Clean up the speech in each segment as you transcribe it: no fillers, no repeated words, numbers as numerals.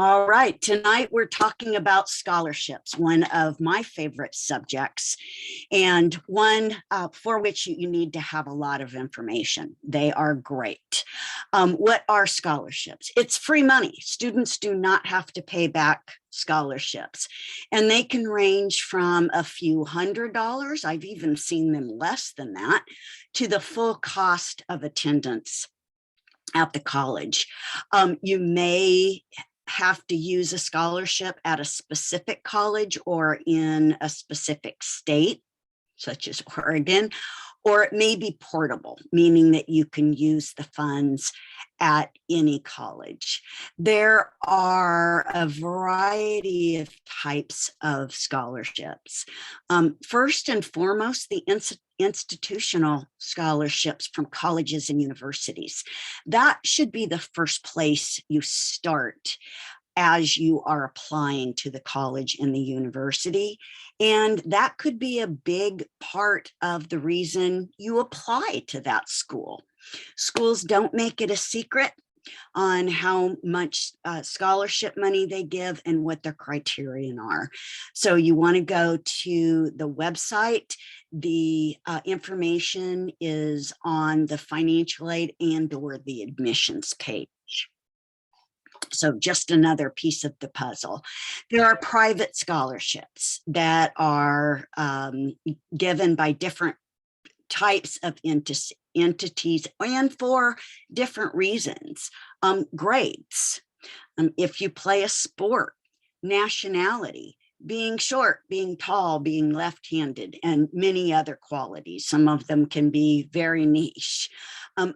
All right, tonight we're talking about scholarships, one of my favorite subjects, and one for which you need to have a lot of information. They are great. What are scholarships? It's free money. Students do not have to pay back scholarships, and they can range from a few $100s, I've even seen them less than that, to the full cost of attendance at the college. You may have to use a scholarship at a specific college or in a specific state, such as Oregon, or it may be portable, meaning that you can use the funds at any college. There are a variety of types of scholarships. First and foremost, the institutional scholarships from colleges and universities. That should be the first place you start as you are applying to the college and the university. And that could be a big part of the reason you apply to that school. Schools don't make it a secret on how much scholarship money they give and what their criterion are. So you want to go to the website. The information is on the financial aid and or the admissions page. So just another piece of the puzzle. There are private scholarships that are given by different types of entities and for different reasons. Grades, if you play a sport, nationality, being short, being tall, being left-handed, and many other qualities. Some of them can be very niche.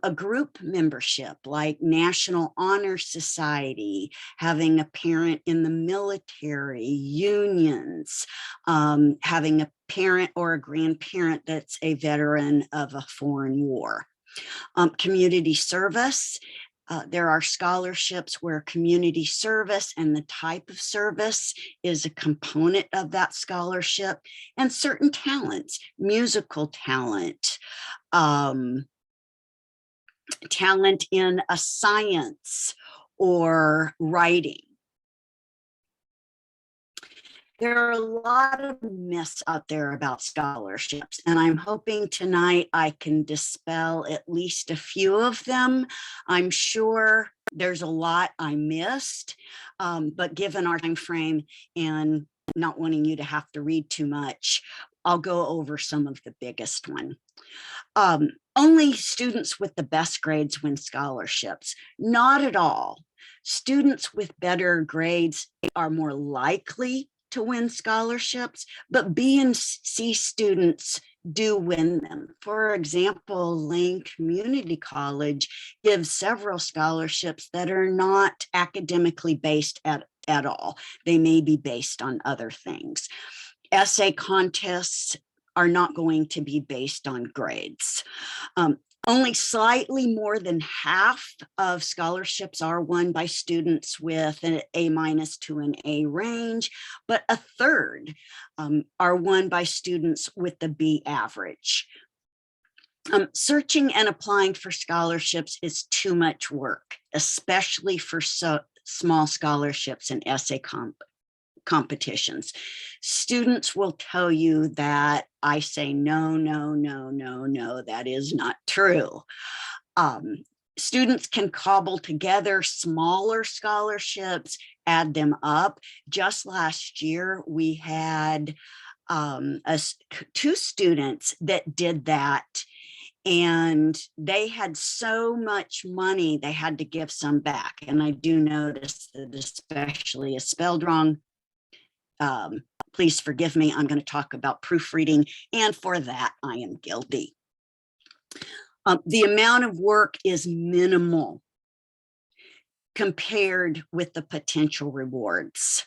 A group membership like National Honor Society, having a parent in the military, unions, having a parent or a grandparent that's a veteran of a foreign war. Community service. There are scholarships where community service and the type of service is a component of that scholarship, and certain talents, musical talent, talent in a science or writing. There are a lot of myths out there about scholarships, and I'm hoping tonight I can dispel at least a few of them. I'm sure there's a lot I missed, but given our time frame and not wanting you to have to read too much, I'll go over some of the biggest one. Only students with the best grades win scholarships. Not at all. Students with better grades are more likely to win scholarships, but B and C students do win them. For example, Lane Community College gives several scholarships that are not academically based at all. They may be based on other things. Essay contests are not going to be based on grades. Only slightly more than half of scholarships are won by students with an A- to an A range, but a third are won by students with the B average. Searching and applying for scholarships is too much work, especially for small scholarships and essay competitions. Students will tell you that I say, no, no, no, no, no, that is not true. Students can cobble together smaller scholarships, add them up. Just last year, we had two students that did that, and they had so much money, they had to give some back. And I do notice that especially is spelled wrong. Please forgive me, I'm going to talk about proofreading, and for that I am guilty. The amount of work is minimal compared with the potential rewards.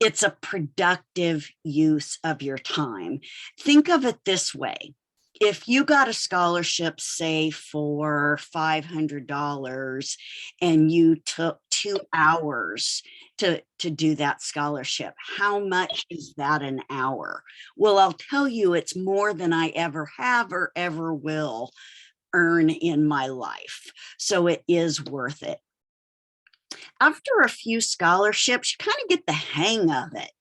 It's a productive use of your time. Think of it this way. If you got a scholarship, say for $500, and you took 2 hours to do that scholarship, how much is that an hour? Well, I'll tell you, it's more than I ever have or ever will earn in my life. So it is worth it. After a few scholarships, you kind of get the hang of it.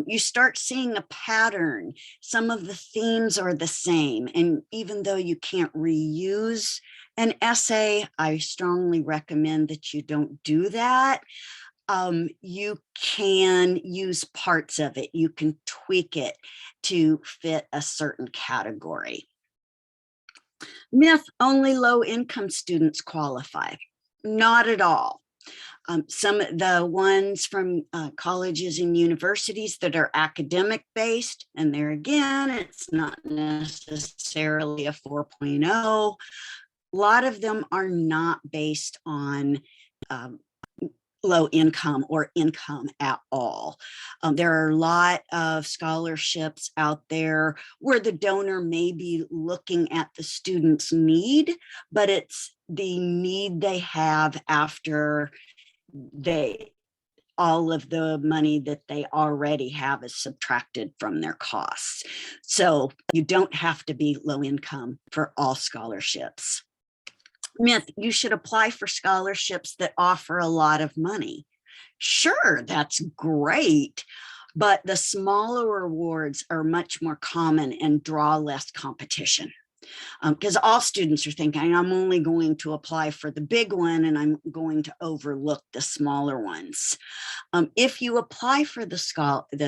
You start seeing a pattern. Some of the themes are the same. And even though you can't reuse an essay, I strongly recommend that you don't do that. You can use parts of it. You can tweak it to fit a certain category. Myth, only low-income students qualify. Not at all. Some of the ones from colleges and universities that are academic based, and there again, it's not necessarily a 4.0. A lot of them are not based on low income or income at all. There are a lot of scholarships out there where the donor may be looking at the student's need, but it's the need they have after all of the money that they already have is subtracted from their costs. So you don't have to be low income for all scholarships. Myth, you should apply for scholarships that offer a lot of money. Sure, that's great, but the smaller awards are much more common and draw less competition. Because all students are thinking, I'm only going to apply for the big one and I'm going to overlook the smaller ones. If you apply for the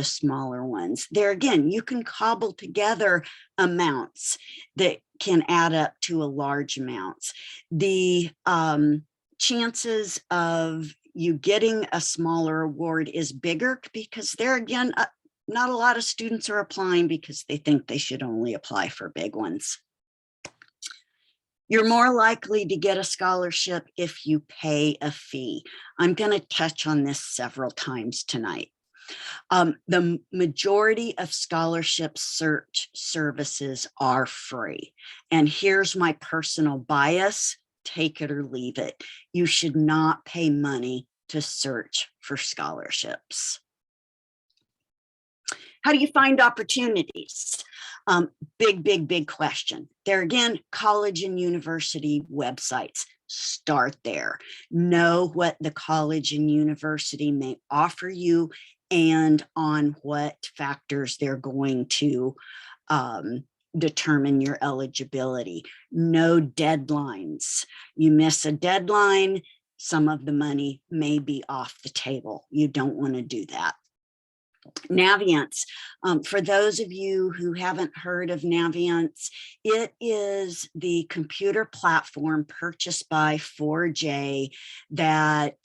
smaller ones, there again, you can cobble together amounts that can add up to a large amounts. The chances of you getting a smaller award is bigger because there again, not a lot of students are applying because they think they should only apply for big ones. You're more likely to get a scholarship if you pay a fee. I'm going to touch on this several times tonight. The majority of scholarship search services are free. And here's my personal bias, take it or leave it. You should not pay money to search for scholarships. How do you find opportunities? Big question. There again, college and university websites. Start there. Know what the college and university may offer you and on what factors they're going to determine your eligibility. No deadlines. You miss a deadline, some of the money may be off the table. You don't want to do that. Navient. For those of you who haven't heard of Navient, it is the computer platform purchased by 4J that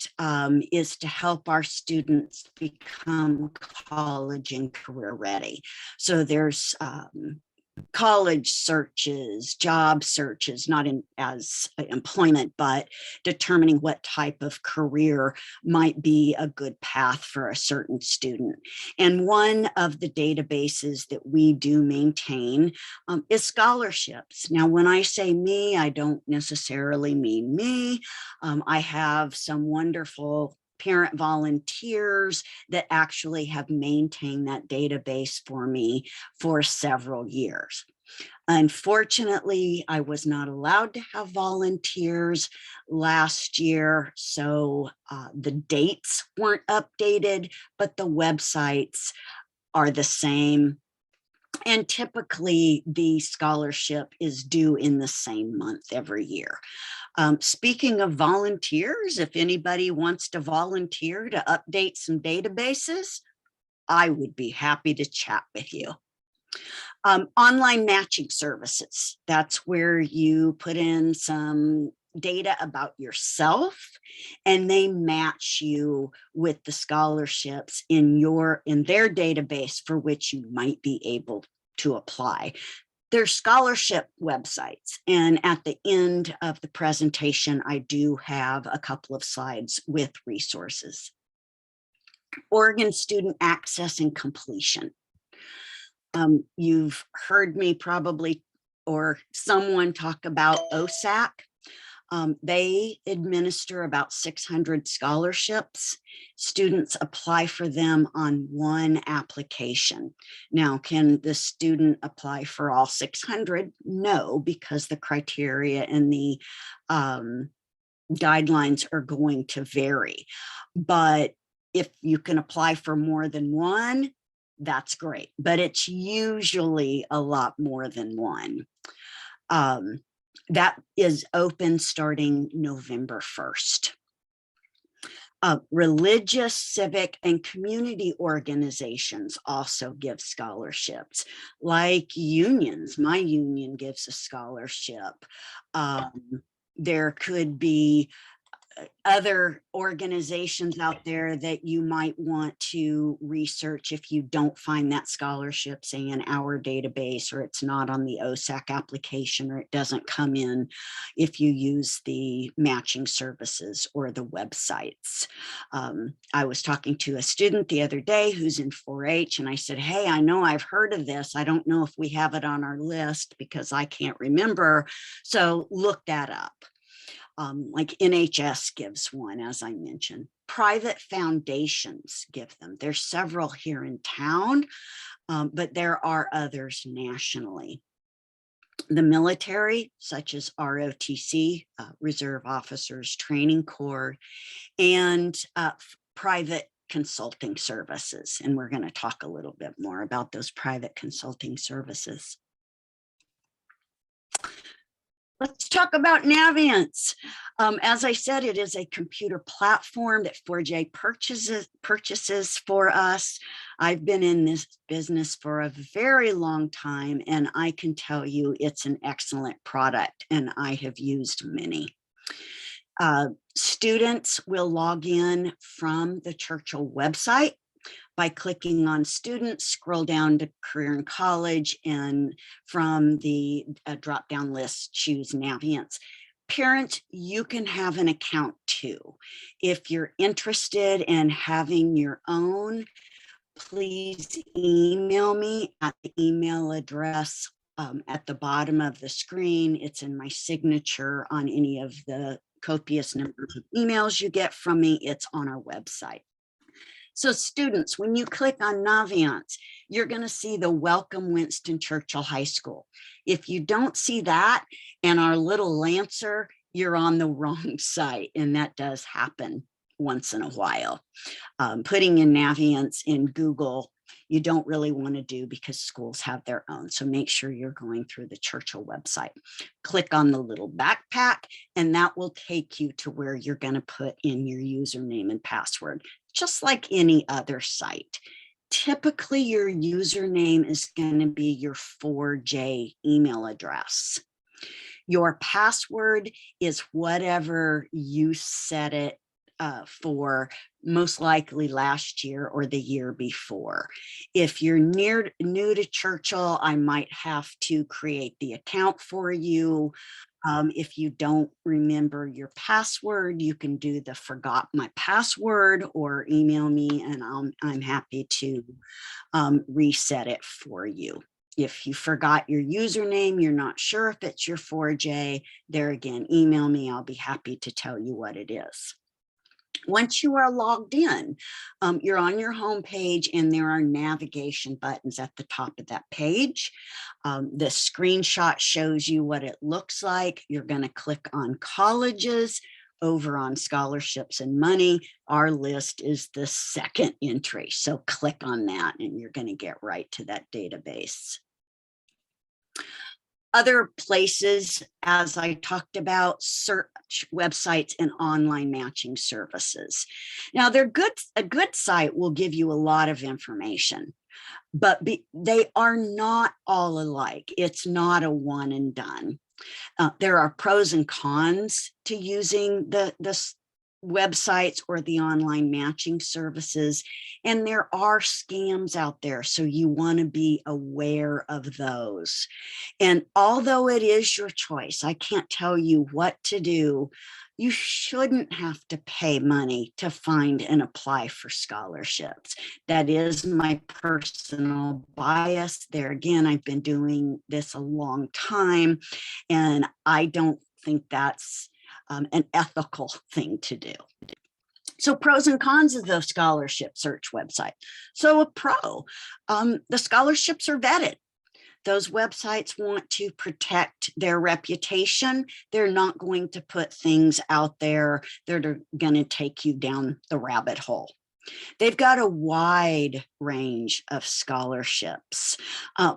is to help our students become college and career ready. So there's college searches, job searches, not in as employment, but determining what type of career might be a good path for a certain student. And one of the databases that we do maintain is scholarships. Now, when I say me, I don't necessarily mean me. I have some wonderful parent volunteers that actually have maintained that database for me for several years. Unfortunately, I was not allowed to have volunteers last year, so the dates weren't updated, but the websites are the same. And typically the scholarship is due in the same month every year. Speaking of volunteers, if anybody wants to volunteer to update some databases, I would be happy to chat with you. Online matching services, that's where you put in some data about yourself and they match you with the scholarships in their database for which you might be able to apply. There's scholarship websites, and at the end of the presentation, I do have a couple of slides with resources. Oregon Student Access and Completion. You've heard me probably, or someone talk about OSAC. They administer about 600 scholarships. Students apply for them on one application. Now, can the student apply for all 600? No, because the criteria and the guidelines are going to vary. But if you can apply for more than one, that's great. But it's usually a lot more than one. That is open starting November 1st. Religious, civic, and community organizations also give scholarships, like unions. My union gives a scholarship. There could be other organizations out there that you might want to research if you don't find that scholarship, say in our database, or it's not on the OSAC application, or it doesn't come in if you use the matching services or the websites. I was talking to a student the other day who's in 4-H, and I said, hey, I know I've heard of this. I don't know if we have it on our list because I can't remember. So look that up. Like NHS gives one, as I mentioned. Private foundations give them. There's several here in town, but there are others nationally. The military, such as ROTC, Reserve Officers Training Corps, and private consulting services. And we're going to talk a little bit more about those private consulting services. Let's talk about Navient. As I said, it is a computer platform that 4J purchases for us. I've been in this business for a very long time, and I can tell you it's an excellent product, and I have used many. Students will log in from the Churchill website by clicking on students, scroll down to career and college, and from the drop-down list, choose Navient. Parents, you can have an account too. If you're interested in having your own, please email me at the email address at the bottom of the screen. It's in my signature on any of the copious numbers of emails you get from me. It's on our website. So students, when you click on Navient, you're going to see the Welcome Winston Churchill High School. If you don't see that and our little Lancer, you're on the wrong site, and that does happen once in a while. Putting in Navient in Google, you don't really want to do because schools have their own. So make sure you're going through the Churchill website. Click on the little backpack, and that will take you to where you're going to put in your username and password, just like any other site. Typically, your username is going to be your 4J email address. Your password is whatever you set it for, most likely last year or the year before. If you're new to Churchill, I might have to create the account for you. If you don't remember your password, you can do the forgot my password or email me, and I'm happy to reset it for you. If you forgot your username, you're not sure if it's your 4J, there again, email me. I'll be happy to tell you what it is. Once you are logged in, you're on your home page, and there are navigation buttons at the top of that page. The screenshot shows you what it looks like. You're going to click on colleges. Over on scholarships and money, our list is the second entry. So click on that, and you're going to get right to that database. Other places, as I talked about, search websites and online matching services. Now, they're good. A good site will give you a lot of information, but they are not all alike. It's not a one and done. There are pros and cons to using the websites or the online matching services, and there are scams out there, so you want to be aware of those. And although it is your choice, I can't tell you what to do. You shouldn't have to pay money to find and apply for scholarships. That is my personal bias. There again, I've been doing this a long time, and I don't think that's an ethical thing to do. So pros and cons of the scholarship search website. So a pro, the scholarships are vetted. Those websites want to protect their reputation. They're not going to put things out there that are going to take you down the rabbit hole. They've got a wide range of scholarships,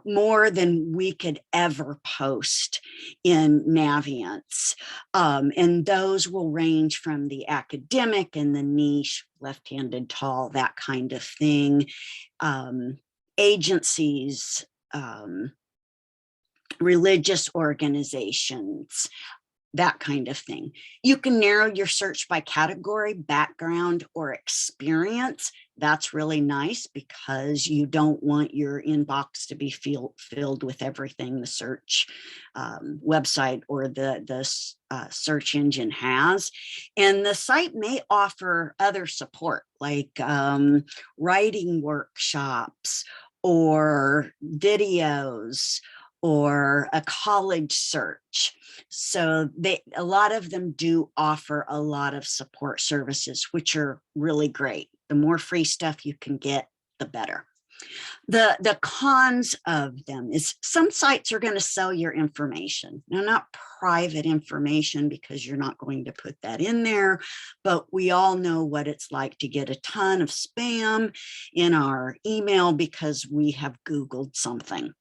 more than we could ever post in Naviance. And those will range from the academic and the niche, left-handed tall, that kind of thing, agencies, religious organizations, that kind of thing. You can narrow your search by category, background, or experience. That's really nice because you don't want your inbox to be filled with everything the search website or the search engine has. And the site may offer other support like writing workshops or videos or a college search. So a lot of them do offer a lot of support services, which are really great. The more free stuff you can get, the better. The cons of them is some sites are going to sell your information. Now, not private information because you're not going to put that in there, but we all know what it's like to get a ton of spam in our email because we have Googled something.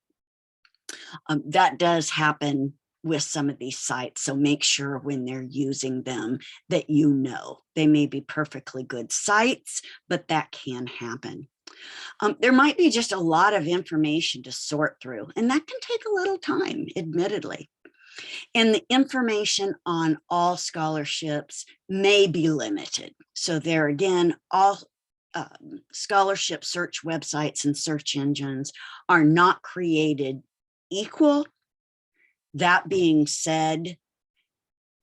That does happen with some of these sites. So make sure when they're using them that you know they may be perfectly good sites, but that can happen. There might be just a lot of information to sort through, and that can take a little time, admittedly. And the information on all scholarships may be limited. So there again, all scholarship search websites and search engines are not created equal. That being said,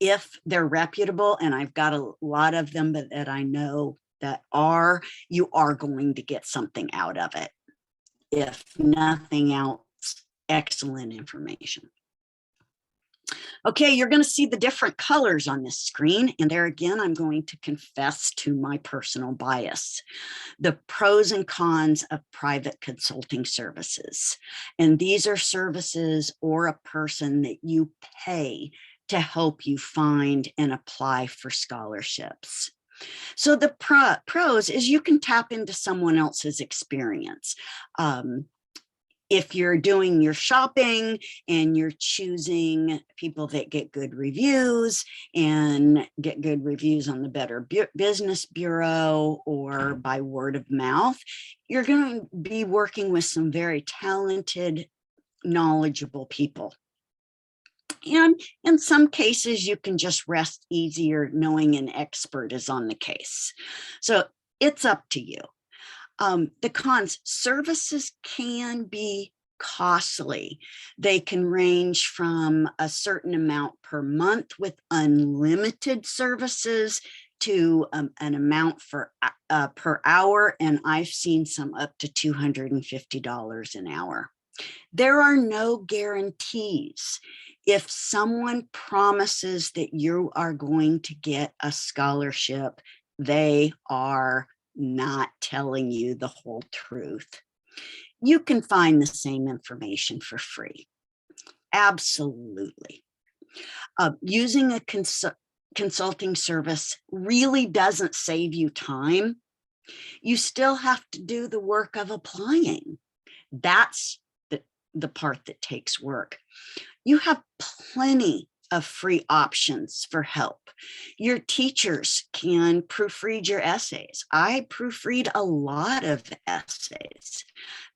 if they're reputable, and I've got a lot of them that I know that are, you are going to get something out of it. If nothing else, excellent information. Okay, you're going to see the different colors on this screen. And there again, I'm going to confess to my personal bias. The pros and cons of private consulting services. And these are services or a person that you pay to help you find and apply for scholarships. So the pros is you can tap into someone else's experience. If you're doing your shopping and you're choosing people that get good reviews and get good reviews on the Better Business Bureau or by word of mouth, you're going to be working with some very talented, knowledgeable people. And in some cases, you can just rest easier knowing an expert is on the case. So it's up to you. The cons, services can be costly. They can range from a certain amount per month with unlimited services to an amount for per hour. And I've seen some up to $250 an hour. There are no guarantees. If someone promises that you are going to get a scholarship, they are not telling you the whole truth. You can find the same information for free. Absolutely. Using a consulting service really doesn't save you time. You still have to do the work of applying. That's the part that takes work. You have plenty of free options for help. Your teachers can proofread your essays. I proofread a lot of essays.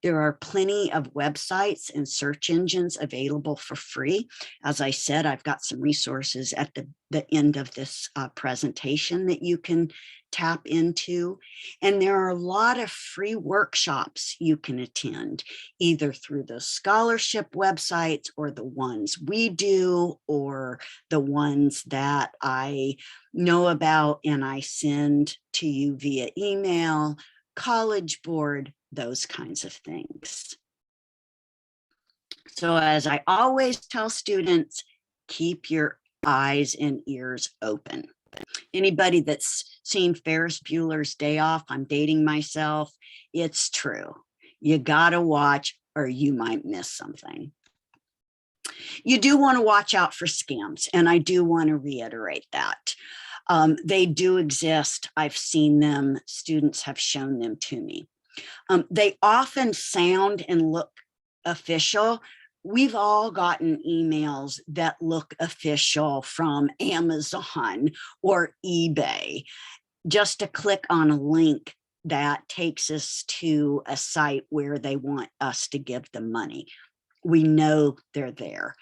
There are plenty of websites and search engines available for free. As I said, I've got some resources at the end of this presentation that you can tap into. And there are a lot of free workshops you can attend, either through the scholarship websites or the ones we do, or the ones that I know about and I send to you via email, College Board, those kinds of things. So as I always tell students, keep your eyes and ears open. Anybody that's seen Ferris Bueller's Day Off, I'm dating myself, it's true. You gotta watch or you might miss something. You do want to watch out for scams, and I do want to reiterate that. They do exist. I've seen them. Students have shown them to me. They often sound and look official. We've all gotten emails that look official from Amazon or eBay. Just to click on a link that takes us to a site where they want us to give them money. We know they're there.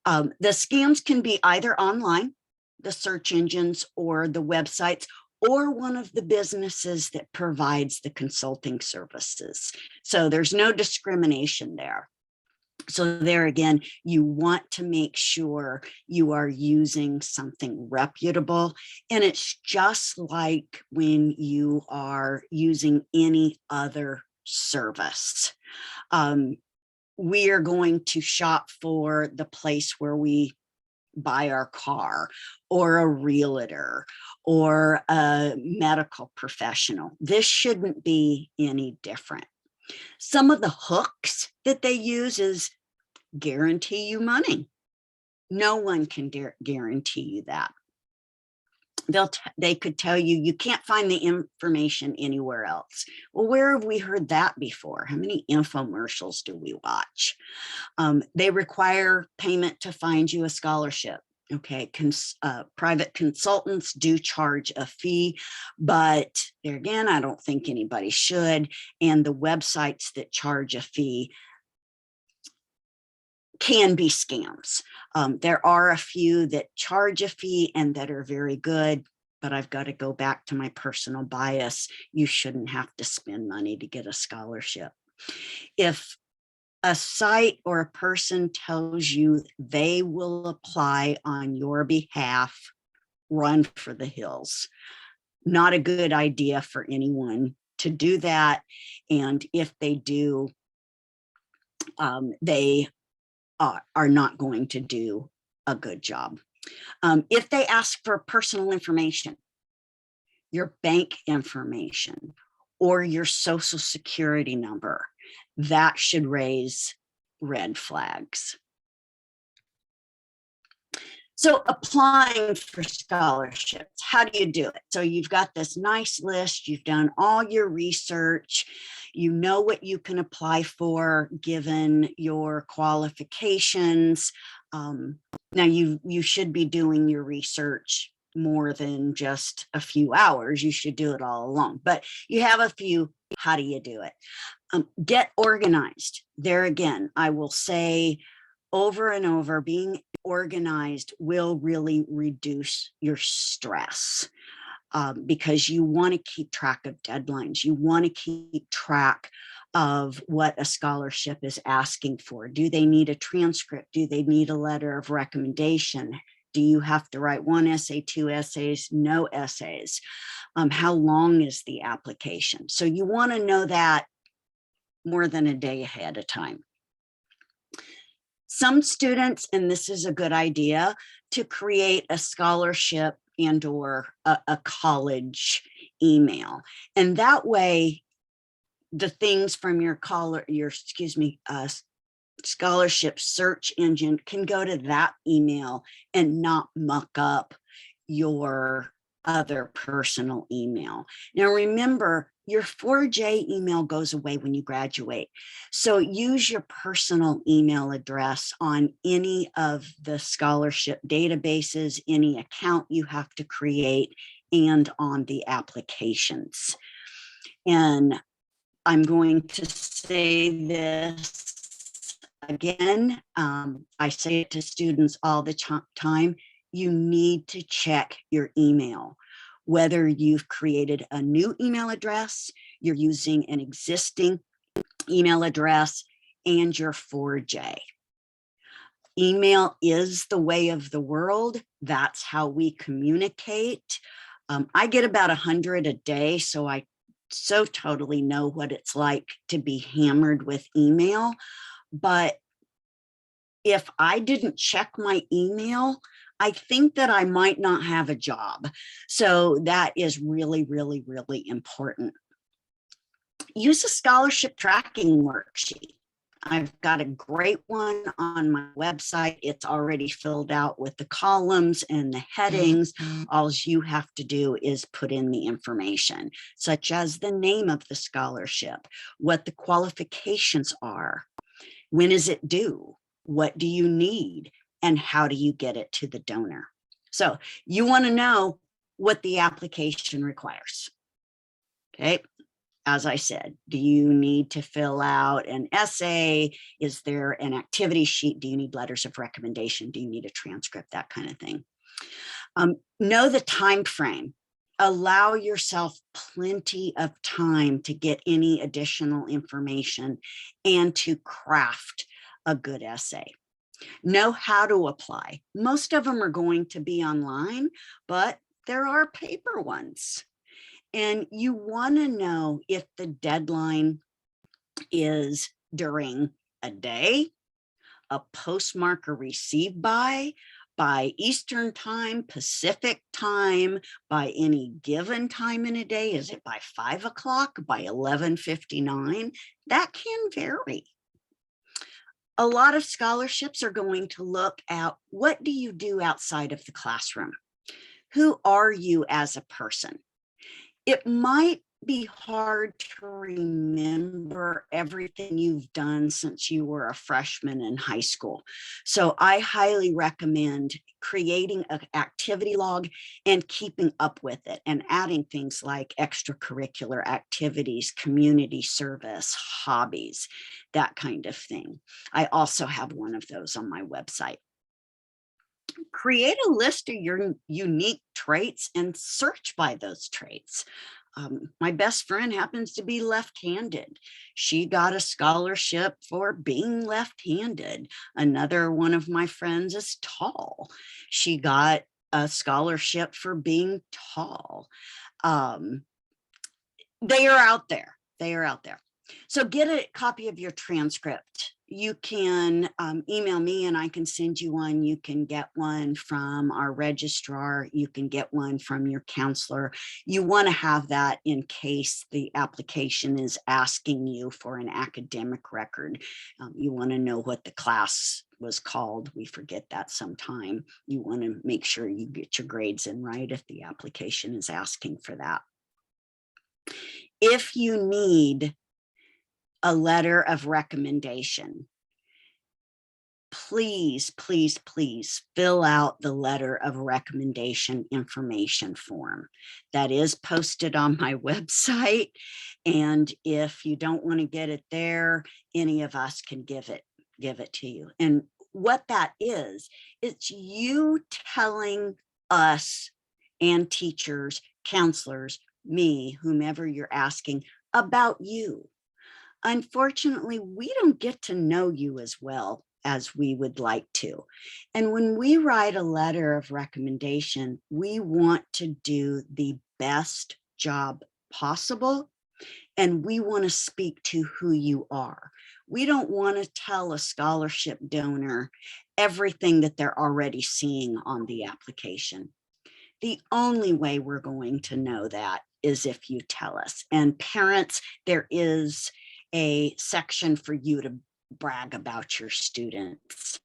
The scams can be either online, the search engines, or the websites, or one of the businesses that provides the consulting services. So there's no discrimination there. So there again, you want to make sure you are using something reputable. And it's just like when you are using any other service. We are going to shop for the place where we buy our car, or a realtor, or a medical professional. This shouldn't be any different. Some of the hooks that they use is guarantee you money. No one can guarantee you that. They could tell you you can't find the information anywhere else. Well, where have we heard that before? How many infomercials do we watch? They require payment to find you a scholarship. Okay, private consultants do charge a fee, but there again, I don't think anybody should. And the websites that charge a fee can be scams. There are a few that charge a fee and that are very good, but I've got to go back to my personal bias. You shouldn't have to spend money to get a scholarship. If a site or a person tells you they will apply on your behalf, run for the hills. Not a good idea for anyone to do that. And if they do, they are not going to do a good job. If they ask for personal information, your bank information, or your social security number, that should raise red flags. So applying for scholarships, how do you do it? So you've got this nice list, you've done all your research, you know what you can apply for given your qualifications. Now you should be doing your research more than just a few hours. You should do it all along, but you have a few. How do you do it? Get organized. There again, I will say over and over, being organized will really reduce your stress, because you want to keep track of deadlines. You want to keep track of what a scholarship is asking for. Do they need a transcript? Do they need a letter of recommendation? Do you have to write one essay, two essays, no essays? How long is the application? So you want to know that more than a day ahead of time. Some students, and this is a good idea, to create a scholarship and or a college email. And that way, the things from your scholarship search engine can go to that email and not muck up your other personal email. Now, remember, your 4J email goes away when you graduate. So use your personal email address on any of the scholarship databases, any account you have to create, and on the applications. And I'm going to say this again. I say it to students all the time. You need to check your email. Whether you've created a new email address, you're using an existing email address, and your 4J. Email is the way of the world. That's how we communicate. I get about 100 a day, so I so totally know what it's like to be hammered with email. But if I didn't check my email, I think that I might not have a job. So that is really, really, really important. Use a scholarship tracking worksheet. I've got a great one on my website. It's already filled out with the columns and the headings. All you have to do is put in the information, such as the name of the scholarship, what the qualifications are, when is it due, what do you need, and how do you get it to the donor. So you want to know what the application requires. Okay. As I said, do you need to fill out an essay? Is there an activity sheet? Do you need letters of recommendation? Do you need a transcript? That kind of thing. Know the time frame. Allow yourself plenty of time to get any additional information and to craft a good essay. Know how to apply. Most of them are going to be online, but there are paper ones. And you want to know if the deadline is during a day, a postmark or received by Eastern time, Pacific time, by any given time in a day. Is it by 5 o'clock, by 11:59? That can vary. A lot of scholarships are going to look at what do you do outside of the classroom? Who are you as a person? It might be hard to remember everything you've done since you were a freshman in high school. So I highly recommend creating an activity log and keeping up with it and adding things like extracurricular activities, community service, hobbies, that kind of thing. I also have one of those on my website. Create a list of your unique traits and search by those traits. My best friend happens to be left-handed. She got a scholarship for being left-handed. Another one of my friends is tall. She got a scholarship for being tall. They are out there. They are out there. So get a copy of your transcript. You can email me and I can send you one. You can get one from our registrar. You can get one from your counselor. You want to have that in case the application is asking you for an academic record. You want to know what the class was called. We forget that sometime. You want to make sure you get your grades in right if the application is asking for that. If you need a letter of recommendation, please, please, please fill out the letter of recommendation information form. That is posted on my website. And if you don't want to get it there, any of us can give it to you. And what that is, it's you telling us and teachers, counselors, me, whomever you're asking about you. Unfortunately, we don't get to know you as well as we would like to. And when we write a letter of recommendation, we want to do the best job possible. And we want to speak to who you are. We don't want to tell a scholarship donor everything that they're already seeing on the application. The only way we're going to know that is if you tell us. And parents, there is a section for you to brag about your students.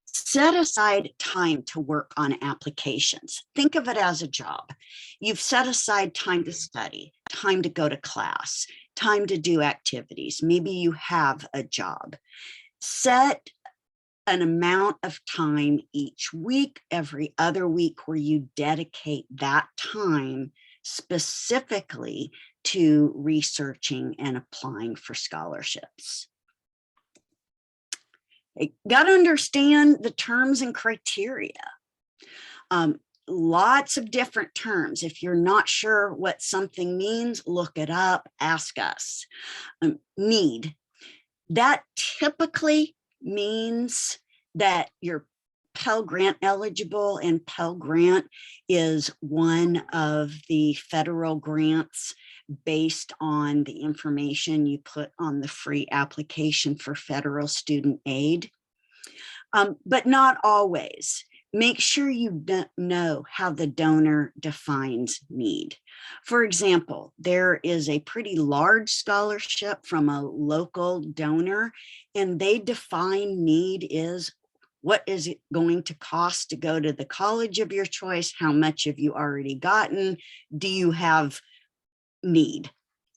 Set aside time to work on applications. Think of it as a job. You've set aside time to study, time to go to class, time to do activities. Maybe you have a job. Set an amount of time each week, every other week, where you dedicate that time specifically to researching and applying for scholarships. You got to understand the terms and criteria. Lots of different terms. If you're not sure what something means, look it up, ask us. Need. That typically means that you're Pell Grant eligible, and Pell Grant is one of the federal grants based on the information you put on the free application for federal student aid. But not always. Make sure you know how the donor defines need. For example, there is a pretty large scholarship from a local donor, and they define need is what is it going to cost to go to the college of your choice? How much have you already gotten? Do you have need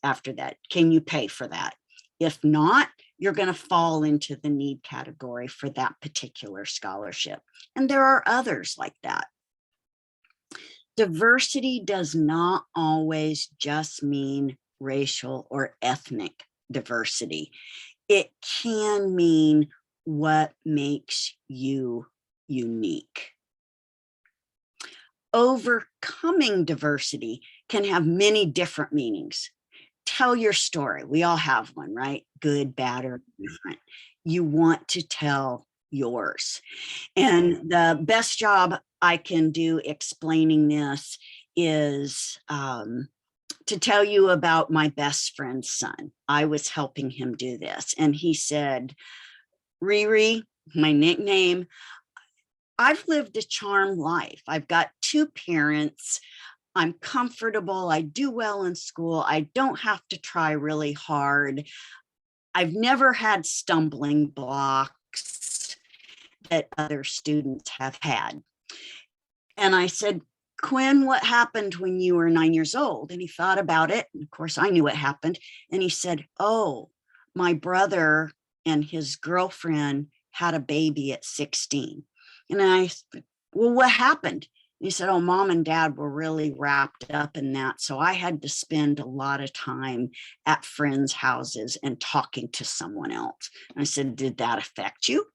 after that? Can you pay for that? If not, you're going to fall into the need category for that particular scholarship. And there are others like that. Diversity does not always just mean racial or ethnic diversity. It can mean what makes you unique. Overcoming diversity can have many different meanings. Tell your story. We all have one, right? Good, bad, or different. You want to tell yours. And the best job I can do explaining this is to tell you about my best friend's son. I was helping him do this. And he said, Riri, my nickname, I've lived a charmed life. I've got two parents. I'm comfortable. I do well in school. I don't have to try really hard. I've never had stumbling blocks that other students have had. And I said, Quinn, what happened when you were 9 years old? And he thought about it. And of course, I knew what happened. And he said, oh, my brother and his girlfriend had a baby at 16. And I said, well, what happened? He said, oh, mom and dad were really wrapped up in that. So I had to spend a lot of time at friends' houses and talking to someone else. And I said, did that affect you?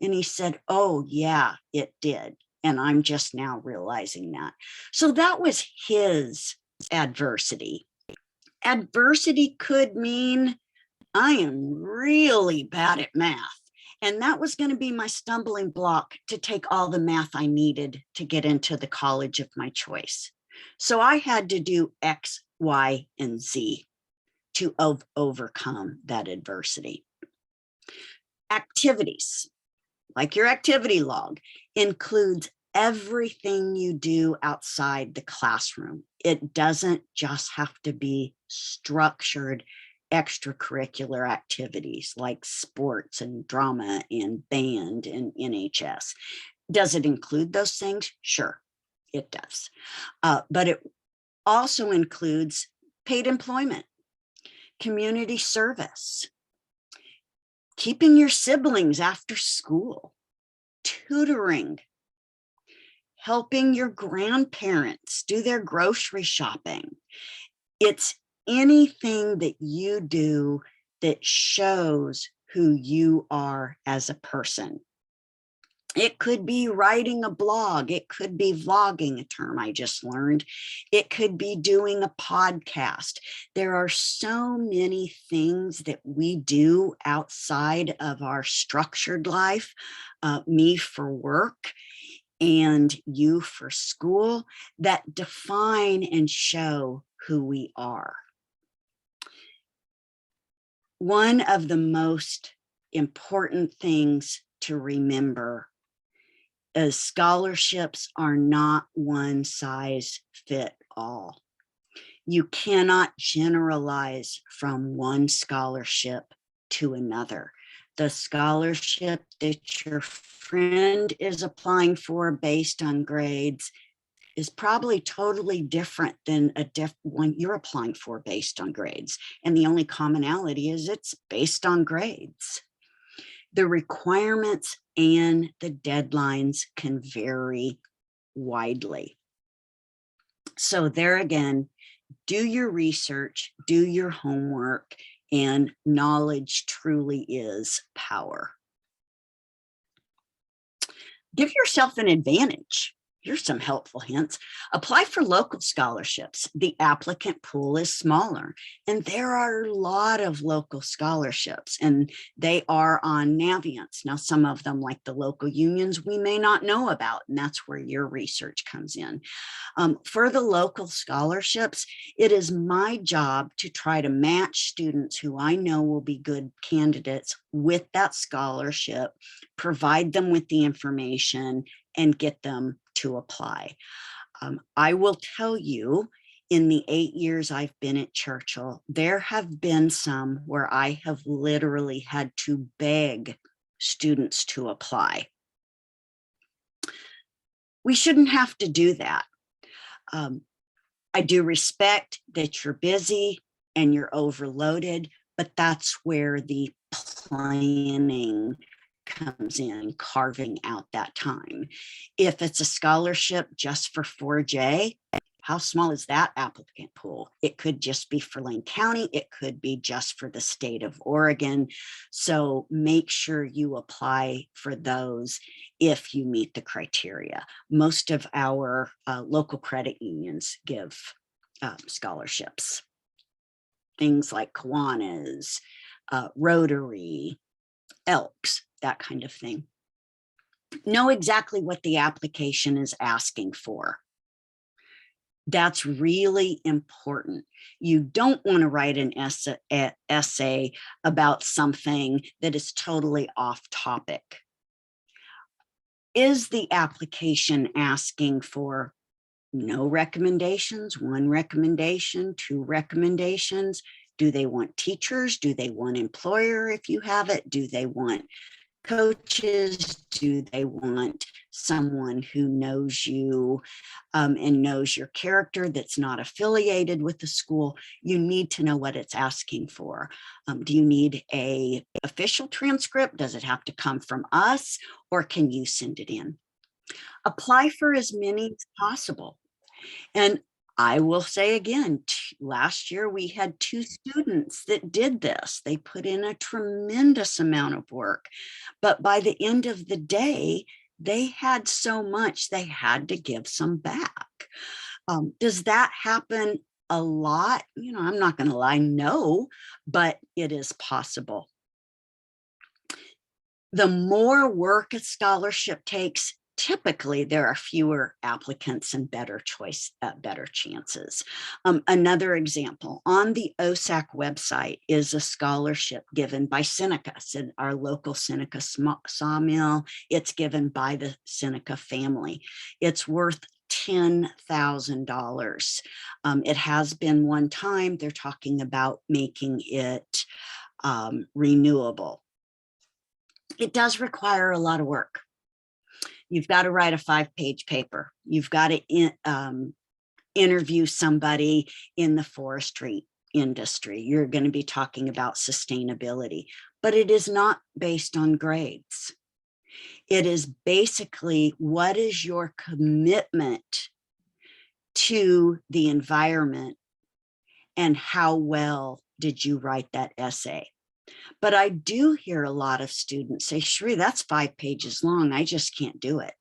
And he said, oh, yeah, it did. And I'm just now realizing that. So that was his adversity. Adversity could mean I am really bad at math. And that was going to be my stumbling block to take all the math I needed to get into the college of my choice. So I had to do X, Y, and Z to overcome that adversity. Activities, like your activity log, includes everything you do outside the classroom. It doesn't just have to be structured extracurricular activities like sports and drama and band and NHS. Does it include those things? Sure, it does. But it also includes paid employment, community service, keeping your siblings after school, tutoring, helping your grandparents do their grocery shopping. It's anything that you do that shows who you are as a person. It could be writing a blog. It could be vlogging, a term I just learned. It could be doing a podcast. There are so many things that we do outside of our structured life, me for work and you for school, that define and show who we are. One of the most important things to remember is scholarships are not one size fit all. You cannot generalize from one scholarship to another. The scholarship that your friend is applying for based on grades is probably totally different than one you're applying for based on grades. And the only commonality is it's based on grades. The requirements and the deadlines can vary widely. So there again, do your research, do your homework, and knowledge truly is power. Give yourself an advantage. Here's some helpful hints. Apply for local scholarships. The applicant pool is smaller, and there are a lot of local scholarships, and they are on Navient. Now, some of them, like the local unions, we may not know about, and that's where your research comes in. For the local scholarships, it is my job to try to match students who I know will be good candidates with that scholarship, provide them with the information, and get them to apply. I will tell you, in the 8 years I've been at Churchill, there have been some where I have literally had to beg students to apply. We shouldn't have to do that. I do respect that you're busy and you're overloaded, but that's where the planning comes in, carving out that time. If it's a scholarship just for 4J, how small is that applicant pool? It could just be for Lane County. It could be just for the state of Oregon. So make sure you apply for those if you meet the criteria. Most of our local credit unions give scholarships. Things like Kiwanis, Rotary, Elks, that kind of thing. Know exactly what the application is asking for. That's really important. You don't want to write an essay about something that is totally off topic. Is the application asking for no recommendations, 1 recommendation, 2 recommendations? Do they want teachers? Do they want employer if you have it? Do they want coaches? Do they want someone who knows you and knows your character that's not affiliated with the school? You need to know what it's asking for. Do you need an official transcript? Does it have to come from us, or can you send it in? Apply for as many as possible. And I will say again, last year we had 2 students that did this. They put in a tremendous amount of work, but by the end of the day, they had so much they had to give some back. Does that happen a lot? You know, I'm not going to lie, no, but it is possible. The more work a scholarship takes, typically there are fewer applicants and better chances. Another example, on the OSAC website is a scholarship given by Seneca, our local Seneca sawmill. It's given by the Seneca family. It's worth $10,000. It has been one time. They're talking about making it renewable. It does require a lot of work. You've got to write a 5-page paper. You've got to interview somebody in the forestry industry. You're going to be talking about sustainability, but it is not based on grades. It is basically, what is your commitment to the environment and how well did you write that essay? But I do hear a lot of students say, Sheree, that's 5 pages long. I just can't do it.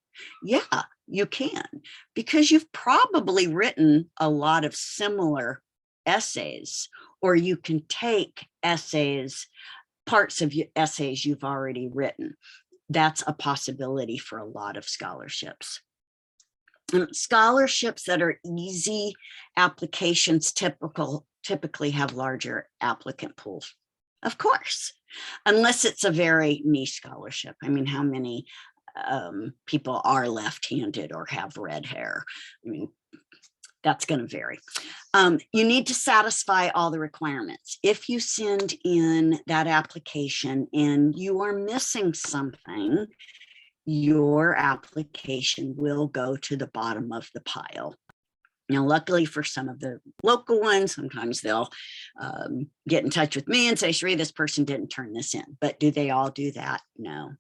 Yeah, you can, because you've probably written a lot of similar essays, or you can take essays, parts of your essays you've already written. That's a possibility for a lot of scholarships. Scholarships that are easy applications typically have larger applicant pools. Of course, unless it's a very niche scholarship. I mean, how many people are left-handed or have red hair? I mean, that's going to vary. You need to satisfy all the requirements. If you send in that application and you are missing something, your application will go to the bottom of the pile. Now, luckily for some of the local ones, sometimes they'll get in touch with me and say, Sheree, this person didn't turn this in. But do they all do that? No.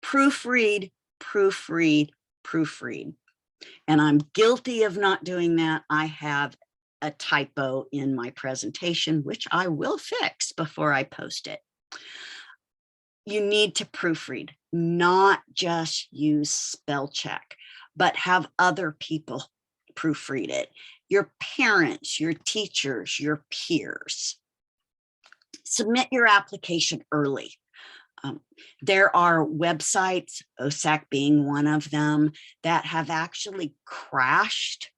Proofread, proofread, proofread. And I'm guilty of not doing that. I have a typo in my presentation, which I will fix before I post it. You need to proofread, not just use spell check, but have other people proofread it. Your parents, your teachers, your peers. Submit your application early. There are websites, OSAC being one of them, that have actually crashed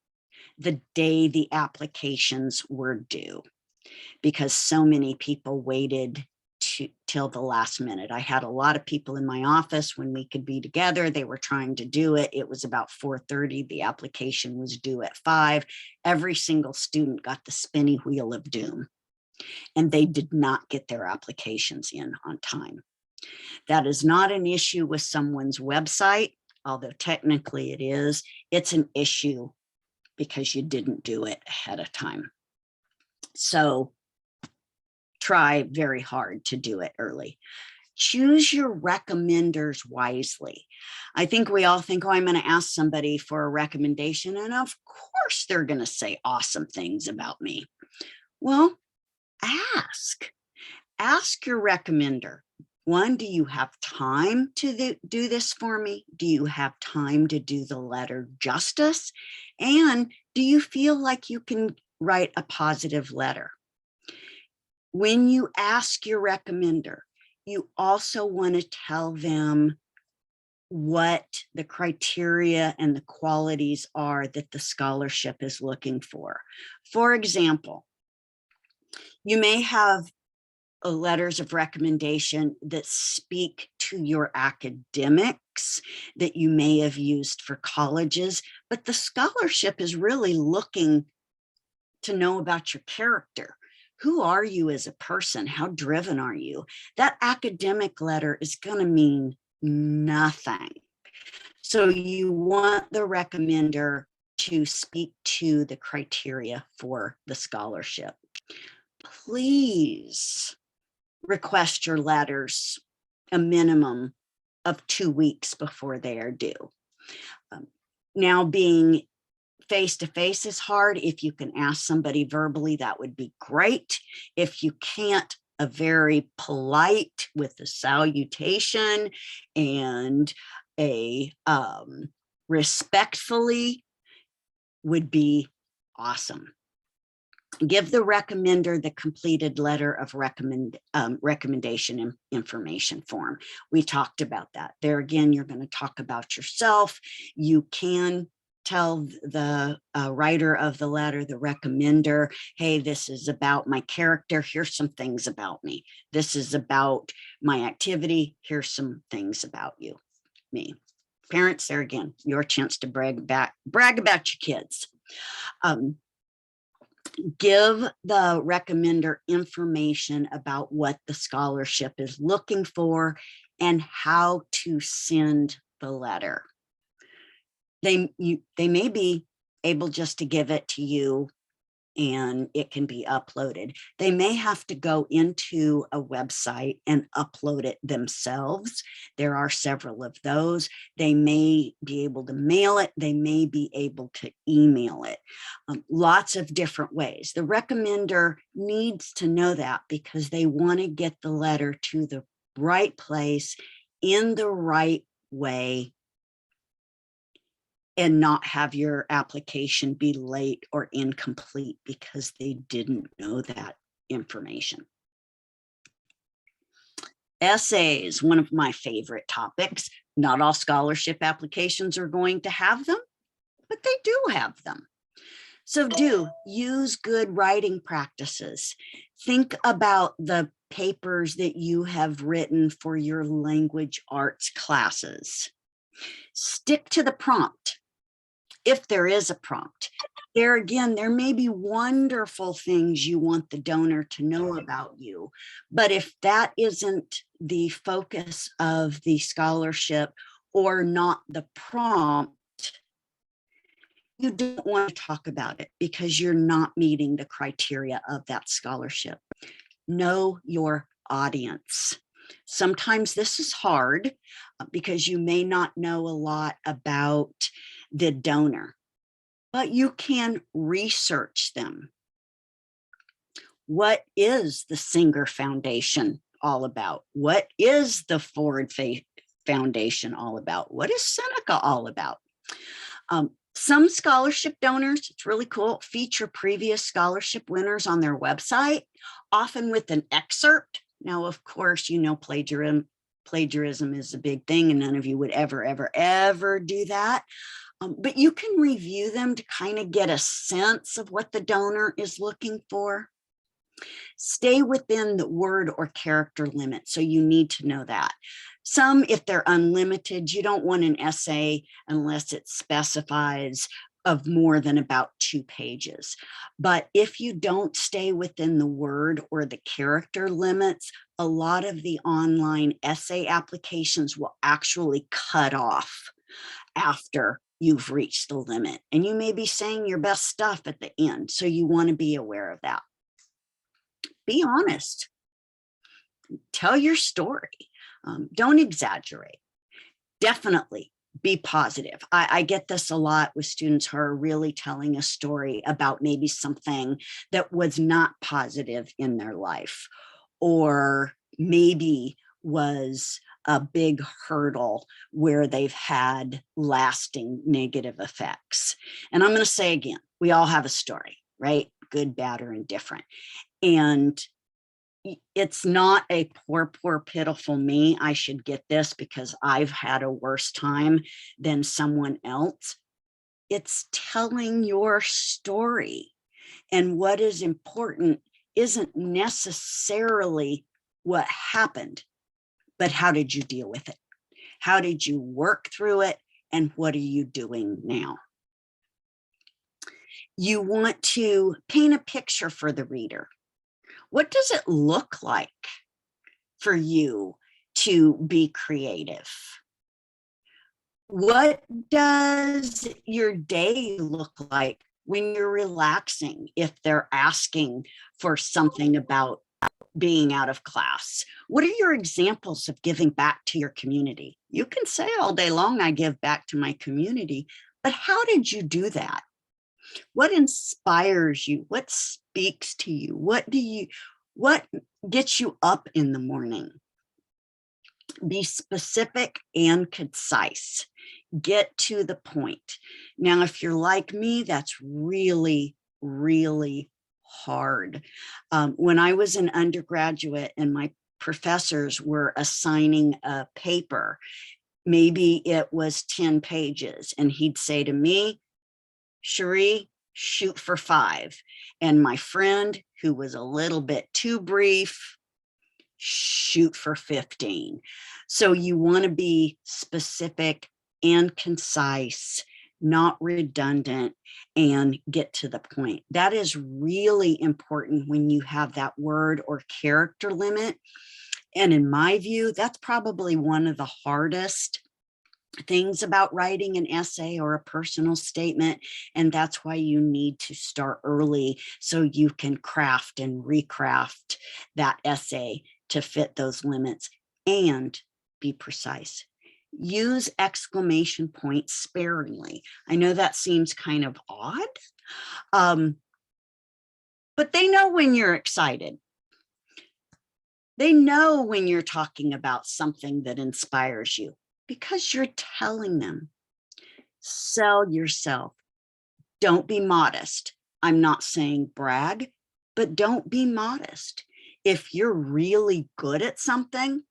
the day the applications were due because so many people waited till the last minute. I had a lot of people in my office when we could be together. They were trying to do it. It was about 4:30. The application was due at 5. Every single student got the spinny wheel of doom, and they did not get their applications in on time. That is not an issue with someone's website, although technically it is. It's an issue because you didn't do it ahead of time. So try very hard to do it early. Choose your recommenders wisely. I think we all think, oh, I'm going to ask somebody for a recommendation, and of course they're going to say awesome things about me. Well, ask your recommender. One, do you have time to do this for me? Do you have time to do the letter justice? And do you feel like you can write a positive letter? When you ask your recommender, you also want to tell them what the criteria and the qualities are that the scholarship is looking for. For example, you may have letters of recommendation that speak to your academics that you may have used for colleges, but the scholarship is really looking to know about your character. Who are you as a person? How driven are you? That academic letter is going to mean nothing. So you want the recommender to speak to the criteria for the scholarship. Please request your letters a minimum of 2 weeks before they are due. Now, being face-to-face is hard. If you can ask somebody verbally, that would be great. If you can't, a very polite with a salutation and a respectfully would be awesome. Give the recommender the completed letter of recommendation and information form. We talked about that. There again, you're going to talk about yourself. You can tell the writer of the letter, the recommender, hey, this is about my character. Here's some things about me. This is about my activity. Here's some things about me. Parents, there again, your chance to brag about your kids. Give the recommender information about what the scholarship is looking for and how to send the letter. They may be able just to give it to you and it can be uploaded. They may have to go into a website and upload it themselves. There are several of those. They may be able to mail it. They may be able to email it. Lots of different ways. The recommender needs to know that because they want to get the letter to the right place in the right way and not have your application be late or incomplete because they didn't know that information. Essays, one of my favorite topics. Not all scholarship applications are going to have them, but they do have them. So do use good writing practices. Think about the papers that you have written for your language arts classes. Stick to the prompt. If there is a prompt, there again, there may be wonderful things you want the donor to know about you, but if that isn't the focus of the scholarship or not the prompt, you don't want to talk about it because you're not meeting the criteria of that scholarship. Know your audience. Sometimes this is hard because you may not know a lot about the donor, but you can research them. What is the Singer Foundation all about? What is the Ford Foundation all about? What is Seneca all about? Some scholarship donors, it's really cool, feature previous scholarship winners on their website, often with an excerpt. Now, of course, you know, plagiarism is a big thing and none of you would ever do that. But you can review them to kind of get a sense of what the donor is looking for. Stay within the word or character limit. So you need to know that. Some, if they're unlimited, you don't want an essay unless it specifies of more than about 2 pages. But if you don't stay within the word or the character limits, a lot of the online essay applications will actually cut off after you've reached the limit. And you may be saying your best stuff at the end. So you want to be aware of that. Be honest. Tell your story. Don't exaggerate. Definitely be positive. I get this a lot with students who are really telling a story about maybe something that was not positive in their life, or maybe was a big hurdle where they've had lasting negative effects. And I'm going to say again, we all have a story, right? Good, bad, or indifferent. And it's not a poor, pitiful me. I should get this because I've had a worse time than someone else. It's telling your story. And what is important isn't necessarily what happened, but how did you deal with it? How did you work through it? And what are you doing now? You want to paint a picture for the reader. What does it look like for you to be creative? What does your day look like when you're relaxing if they're asking for something about being out of class? What are your examples of giving back to your community? You can say all day long, I give back to my community, but how did you do that? What inspires you? What speaks to you? What gets you up in the morning? Be specific and concise. Get to the point. Now, if you're like me, that's really, really hard. When I was an undergraduate and my professors were assigning a paper, maybe it was 10 pages, and he'd say to me, Cherie, shoot for 5. And my friend, who was a little bit too brief, shoot for 15. So you want to be specific and concise, not redundant, and get to the point. That is really important when you have that word or character limit. And in my view, that's probably one of the hardest things about writing an essay or a personal statement. And that's why you need to start early so you can craft and recraft that essay to fit those limits and be precise. Use exclamation points sparingly. I know that seems kind of odd, but they know when you're excited. They know when you're talking about something that inspires you, because you're telling them. Sell yourself. Don't be modest. I'm not saying brag, but don't be modest. If you're really good at something,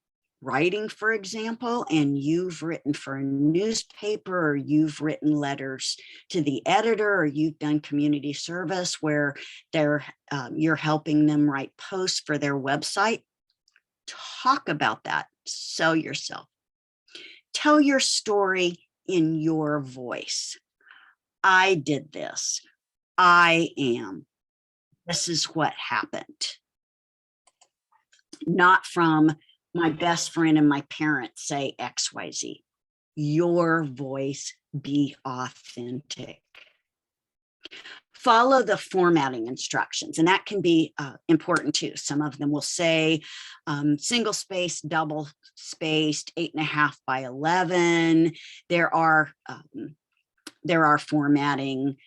writing, for example, and you've written for a newspaper, or you've written letters to the editor, or you've done community service where you're helping them write posts for their website, talk about that. Sell yourself. Tell your story in your voice. I did this. I am. This is what happened. Not from my best friend and my parents say XYZ. Your voice, be authentic. Follow the formatting instructions, and that can be important too. Some of them will say single space, double spaced, 8.5 by 11. There are formatting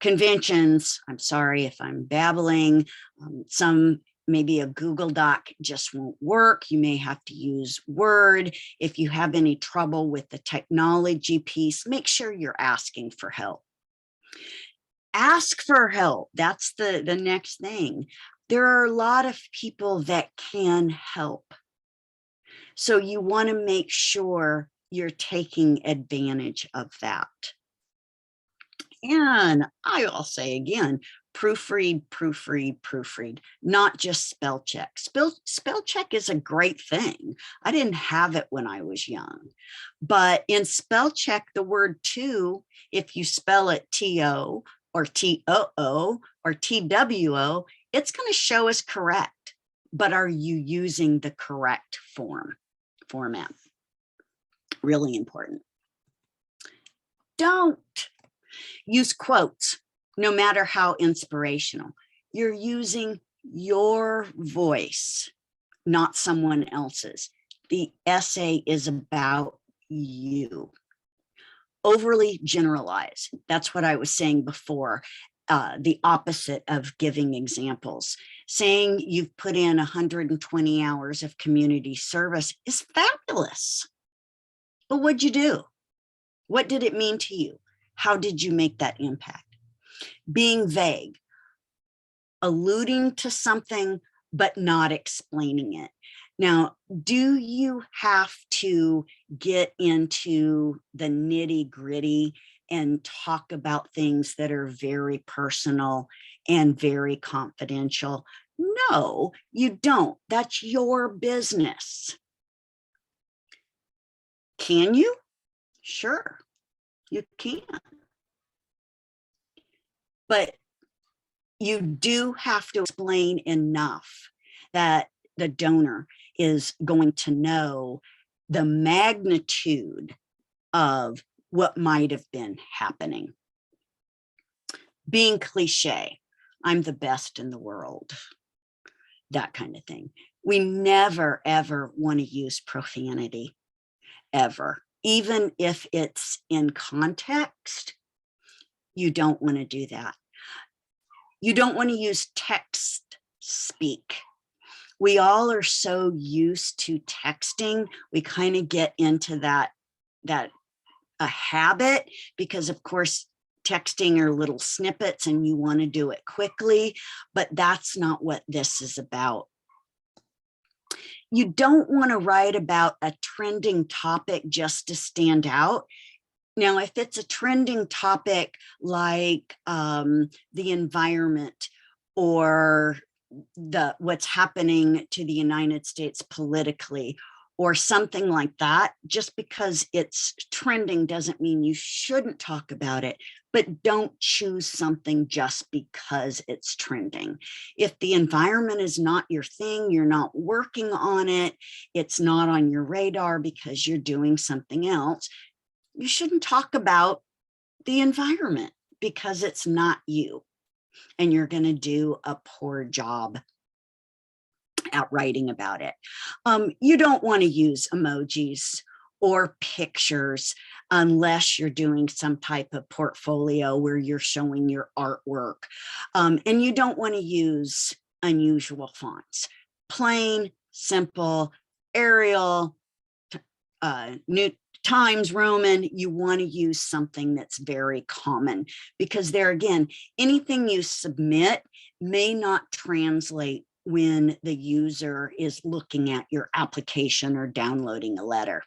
conventions. I'm sorry if I'm babbling. Some maybe a Google Doc just won't work. You may have to use Word. If you have any trouble with the technology piece, make sure you're asking for help. Ask for help. That's the next thing. There are a lot of people that can help. So you want to make sure you're taking advantage of that. And I'll say again, proofread, proofread, proofread, not just spell check. Spell check is a great thing. I didn't have it when I was young, but in spell check, the word to, if you spell it T-O or T-O-O or T-W-O, it's going to show as correct, but are you using the correct format? Really important. Don't use quotes, no matter how inspirational. You're using your voice, not someone else's. The essay is about you. Overly generalize. That's what I was saying before. The opposite of giving examples. Saying you've put in 120 hours of community service is fabulous. But what'd you do? What did it mean to you? How did you make that impact? Being vague, alluding to something, but not explaining it. Now, do you have to get into the nitty gritty and talk about things that are very personal and very confidential? No, you don't. That's your business. Can you? Sure, you can. But you do have to explain enough that the donor is going to know the magnitude of what might have been happening. Being cliche, I'm the best in the world, that kind of thing. We never, ever want to use profanity, ever. Even if it's in context, you don't want to do that. You don't want to use text speak. We all are so used to texting, we kind of get into that a habit, because of course texting are little snippets and you want to do it quickly, but that's not what this is about. You don't want to write about a trending topic just to stand out. Now, if it's a trending topic like the environment or what's happening to the United States politically or something like that, just because it's trending doesn't mean you shouldn't talk about it, but don't choose something just because it's trending. If the environment is not your thing, you're not working on it, it's not on your radar because you're doing something else, you shouldn't talk about the environment because it's not you and you're going to do a poor job at writing about it. You don't want to use emojis or pictures unless you're doing some type of portfolio where you're showing your artwork. And you don't want to use unusual fonts. Plain, simple, Arial, New Times Roman, you want to use something that's very common, because there again, anything you submit may not translate when the user is looking at your application or downloading a letter.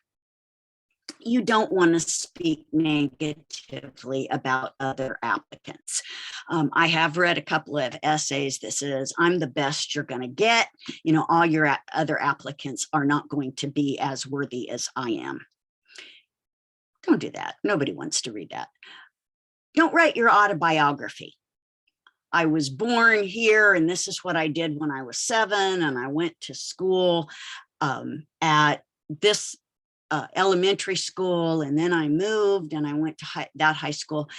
You don't want to speak negatively about other applicants. I have read a couple of essays that says, I'm the best you're going to get. You know, all your other applicants are not going to be as worthy as I am. Don't do that. Nobody wants to read that. Don't write your autobiography. I was born here and this is what I did when I was 7, and I went to school at this elementary school, and then I moved and I went to that high school.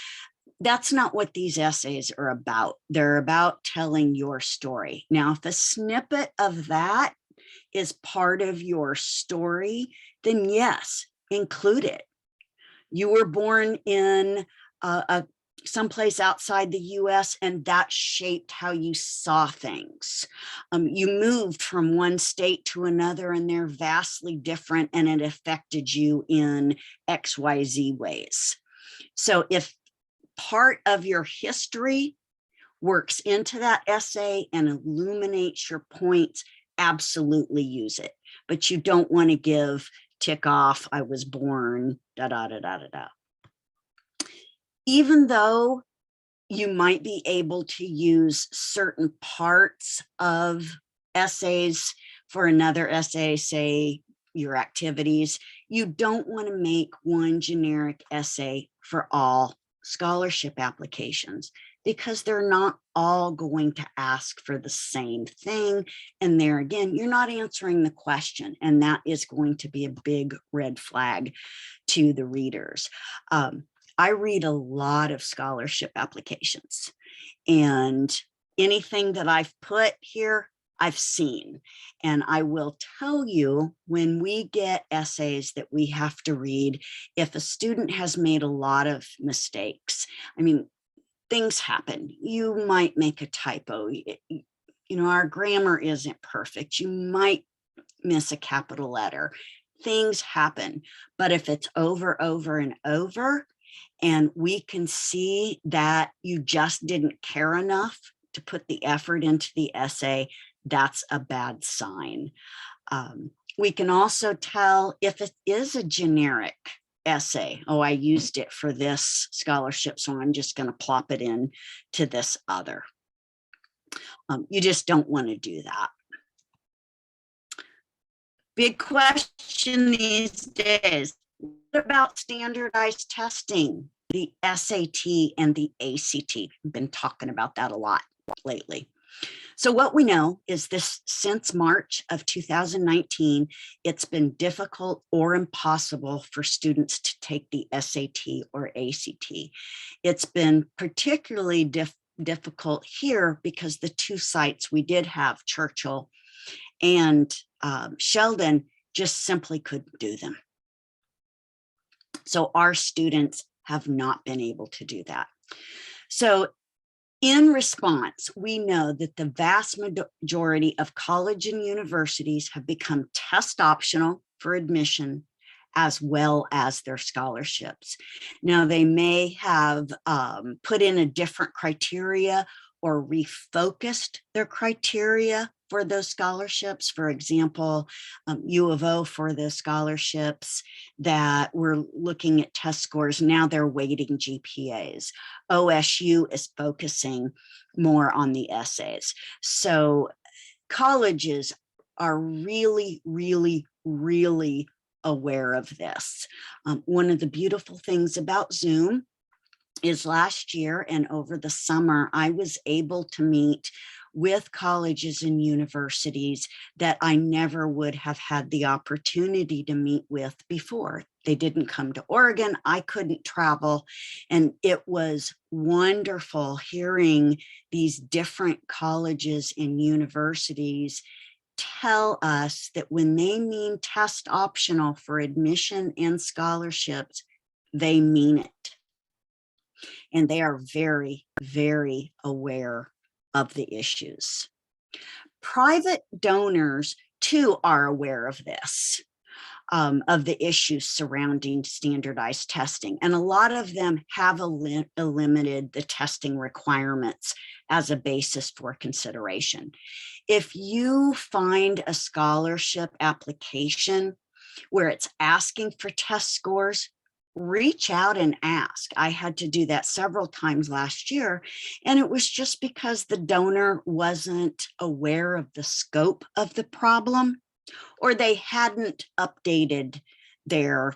That's not what these essays are about. They're about telling your story. Now, if a snippet of that is part of your story, then yes, include it. You were born in someplace outside the US, and that shaped how you saw things. You moved from one state to another and they're vastly different, and it affected you in XYZ ways. So if part of your history works into that essay and illuminates your points, absolutely use it. But you don't want to give tick off, I was born, da, da, da, da, da, da. Even though You might be able to use certain parts of essays for another essay, say your activities. You don't want to make one generic essay for all scholarship applications because they're not all going to ask for the same thing. And there again, you're not answering the question, and that is going to be a big red flag to the readers. I read a lot of scholarship applications, and anything that I've put here, I've seen. And I will tell you, when we get essays that we have to read, if a student has made a lot of mistakes, I mean, things happen. You might make a typo. Our grammar isn't perfect. You might miss a capital letter. Things happen. But if it's over and over, and we can see that you just didn't care enough to put the effort into the essay, that's a bad sign. We can also tell if it is a generic essay. Oh, I used it for this scholarship, so I'm just going to plop it in to this other. You just don't want to do that. Big question these days. What about standardized testing, the SAT and the ACT? We've been talking about that a lot lately. So what we know is this: since March of 2019, it's been difficult or impossible for students to take the SAT or ACT. It's been particularly difficult here because the two sites we did have, Churchill and Sheldon, just simply couldn't do them. So our students have not been able to do that. So in response, we know that the vast majority of college and universities have become test optional for admission, as well as their scholarships. Now, they may have put in a different criteria or refocused their criteria for those scholarships. For example, U of O, for the scholarships that we're looking at test scores, now they're weighting GPAs. OSU is focusing more on the essays. So colleges are really, really, really aware of this. One of the beautiful things about Zoom is last year and over the summer, I was able to meet with colleges and universities that I never would have had the opportunity to meet with before. They didn't come to Oregon. I couldn't travel. And it was wonderful hearing these different colleges and universities tell us that when they mean test optional for admission and scholarships, they mean it. And they are very, very aware of the issues. Private donors, too, are aware of this, of the issues surrounding standardized testing. And a lot of them have eliminated the testing requirements as a basis for consideration. If you find a scholarship application where it's asking for test scores, reach out and ask. I had to do that several times last year, and it was just because the donor wasn't aware of the scope of the problem, or they hadn't updated their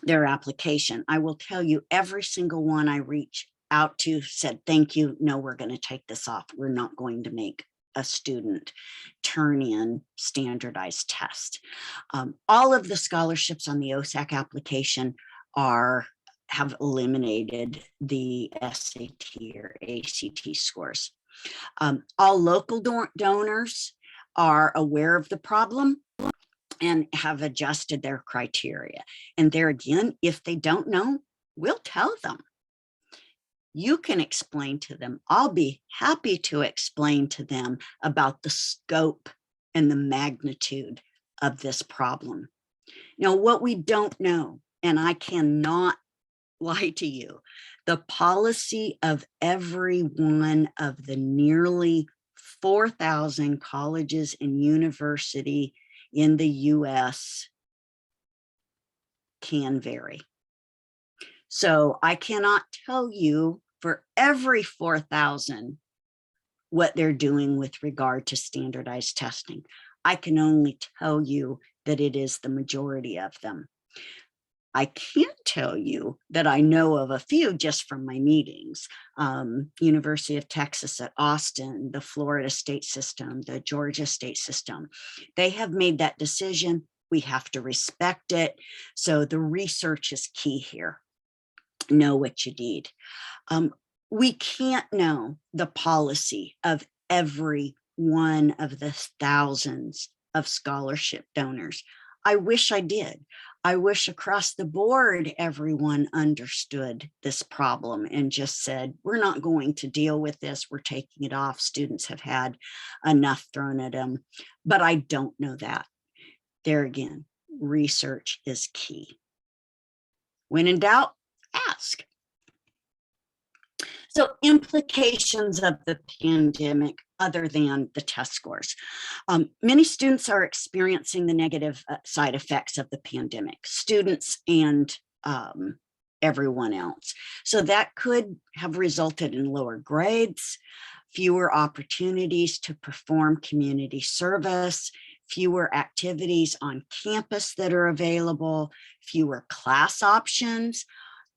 application. I will tell you, every single one I reached out to said, thank you, no, we're going to take this off. We're not going to make a student turn in standardized test. All of the scholarships on the OSAC application have eliminated the SAT or ACT scores. All local donors are aware of the problem and have adjusted their criteria. And there again, if they don't know, we'll tell them. You can explain to them. I'll be happy to explain to them about the scope and the magnitude of this problem. Now, what we don't know, and I cannot lie to you, the policy of every one of the nearly 4,000 colleges and universities in the US can vary. So I cannot tell you for every 4,000 what they're doing with regard to standardized testing. I can only tell you that it is the majority of them. I can't tell you that I know of a few just from my meetings. University of Texas at Austin, the Florida state system, the Georgia state system. They have made that decision. We have to respect it. So the research is key here. Know what you need. We can't know the policy of every one of the thousands of scholarship donors. I wish I did. I wish across the board, everyone understood this problem and just said, we're not going to deal with this. We're taking it off. Students have had enough thrown at them, but I don't know that. There again, research is key. When in doubt, ask. So implications of the pandemic other than the test scores. Many students are experiencing the negative side effects of the pandemic, students and everyone else. So that could have resulted in lower grades, fewer opportunities to perform community service, fewer activities on campus that are available, fewer class options,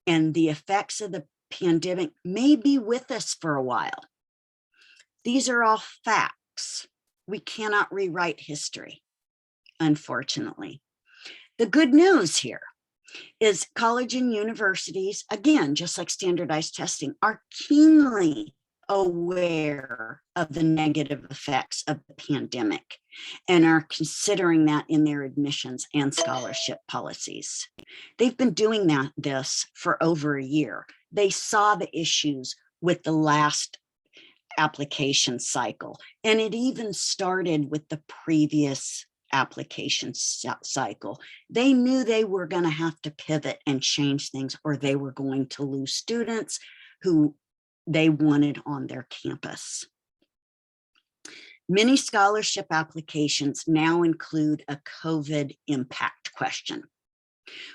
and the effects of the pandemic may be with us for a while. These are all facts. We cannot rewrite history, unfortunately. The good news here is college and universities, again, just like standardized testing, are keenly aware of the negative effects of the pandemic and are considering that in their admissions and scholarship policies. They've been doing this for over a year. They saw the issues with the last application cycle, and it even started with the previous application cycle. They knew they were going to have to pivot and change things, or they were going to lose students who they wanted on their campus. Many scholarship applications now include a COVID impact question,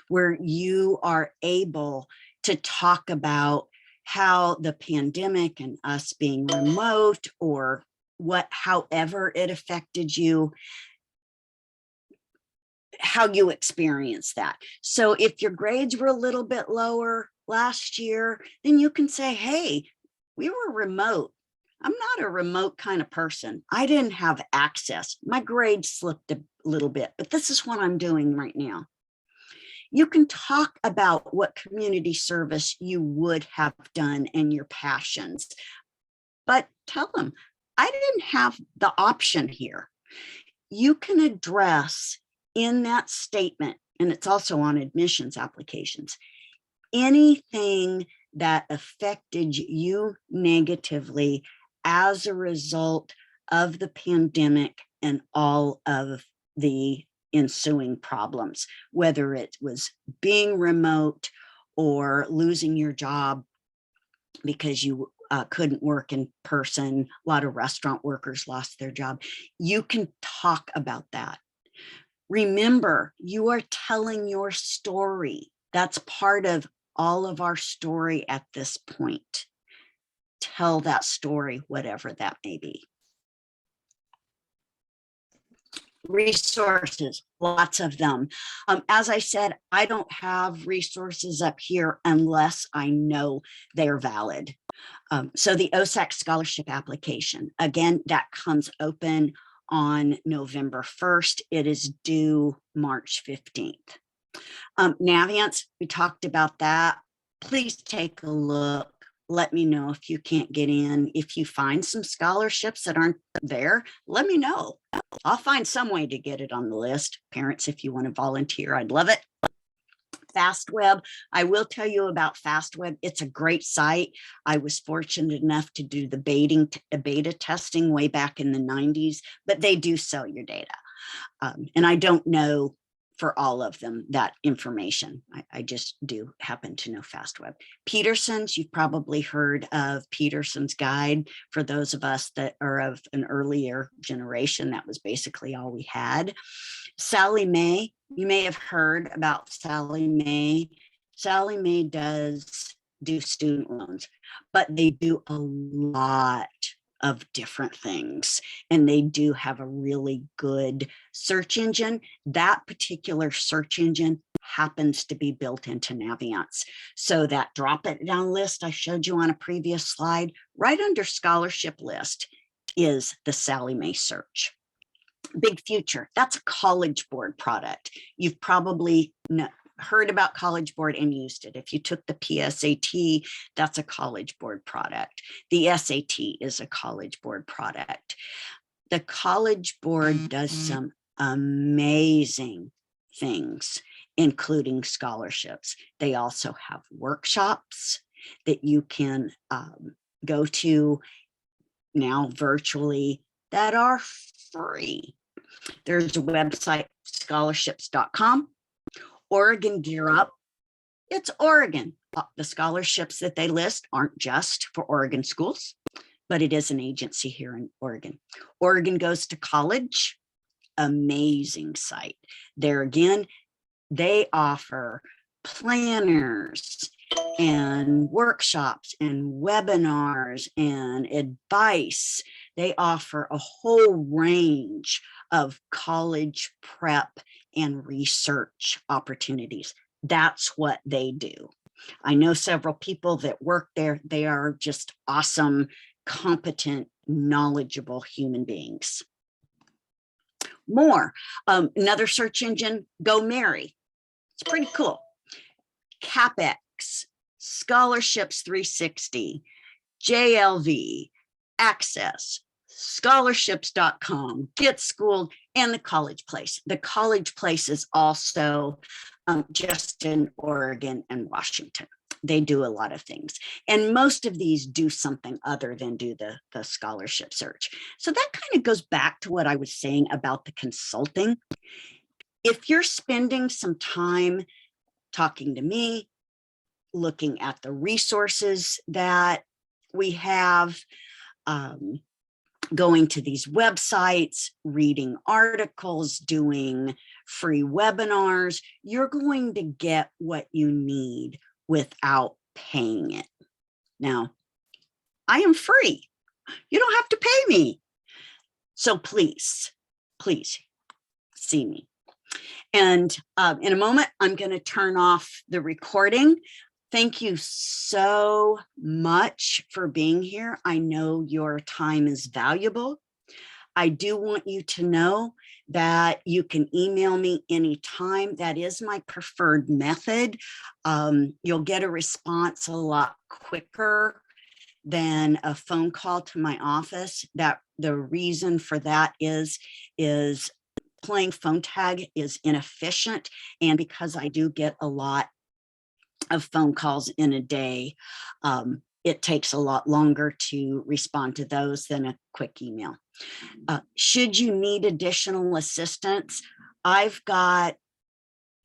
where you are able to talk about how the pandemic and us being remote, or however it affected you, how you experience that. So if your grades were a little bit lower last year, then you can say, hey, we were remote. I'm not a remote kind of person. I didn't have access. My grades slipped a little bit, but this is what I'm doing right now. You can talk about what community service you would have done and your passions, but tell them, I didn't have the option here. You can address in that statement, and it's also on admissions applications, anything that affected you negatively as a result of the pandemic and all of the ensuing problems, whether it was being remote or losing your job because you couldn't work in person. A lot of restaurant workers lost their job. You can talk about that. Remember, you are telling your story. That's part of all of our story at this point. Tell that story, whatever that may be. Resources, lots of them. As I said, I don't have resources up here unless I know they're valid. So the OSAC scholarship application, again, that comes open on November 1st. It is due March 15th. Navient, we talked about that. Please take a look. Let me know if you can't get in. If you find some scholarships that aren't there, let me know. I'll find some way to get it on the list. Parents, if you want to volunteer, I'd love it. FastWeb, I will tell you about FastWeb. It's a great site. I was fortunate enough to do the beta testing way back in the 90s, but they do sell your data. And I don't know for all of them that information. I just do happen to know FastWeb. Peterson's, you've probably heard of Peterson's Guide. For those of us that are of an earlier generation, that was basically all we had. Sallie Mae, you may have heard about Sallie Mae. Sallie Mae does do student loans, but they do a lot of different things. And they do have a really good search engine. That particular search engine happens to be built into Naviance. So that drop it down list I showed you on a previous slide, right under scholarship list is the Sallie Mae search. Big Future, that's a College Board product. You've probably heard about College Board and used it. If you took the PSAT, that's a College Board product. The SAT is a College Board product. The College Board does some amazing things, including scholarships. They also have workshops that you can go to now virtually that are free. There's a website, scholarships.com. Oregon Gear Up. It's Oregon. The scholarships that they list aren't just for Oregon schools, but it is an agency here in Oregon. Oregon Goes to College, amazing site. There again, they offer planners and workshops and webinars and advice. They offer a whole range of college prep and research opportunities. That's what they do. I know several people that work there. They are just awesome, competent, knowledgeable human beings. More, another search engine, GoMary. It's pretty cool. CapX, Scholarships 360, JLV, Access, scholarships.com, Get Schooled, and the College Place. The College Place is also just in Oregon and Washington. They do a lot of things. And most of these do something other than do the scholarship search. So that kind of goes back to what I was saying about the consulting. If you're spending some time talking to me, looking at the resources that we have, going to these websites, reading articles, doing free webinars, you're going to get what you need without paying it. Now, I am free. You don't have to pay me. So please, please see me. And in a moment, I'm going to turn off the recording. Thank you so much for being here. I know your time is valuable. I do want you to know that you can email me anytime. That is my preferred method. You'll get a response a lot quicker than a phone call to my office. That the reason for that is playing phone tag is inefficient. And because I do get a lot of phone calls in a day, it takes a lot longer to respond to those than a quick email. Should you need additional assistance, I've got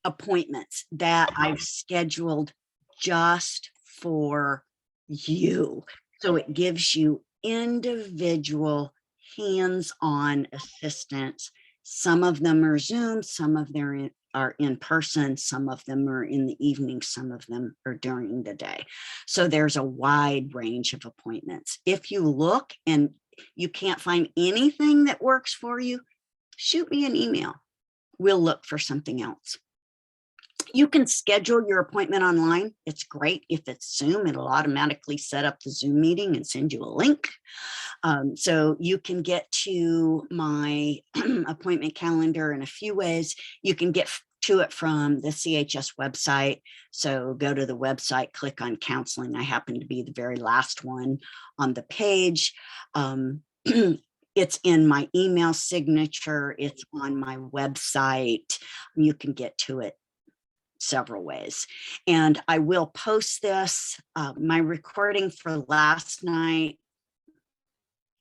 appointments that I've scheduled just for you. So it gives you individual hands-on assistance. Some of them are Zoom, some of them are in person, some of them are in the evening, some of them are during the day. So there's a wide range of appointments. If you look and you can't find anything that works for you, shoot me an email. We'll look for something else. You can schedule your appointment online. It's great. If it's Zoom, it'll automatically set up the Zoom meeting and send you a link. So you can get to my appointment calendar in a few ways. You can get to it from the CHS website. So go to the website, click on counseling. I happen to be the very last one on the page. It's in my email signature. It's on my website. You can get to it several ways. And I will post this. My recording for last night,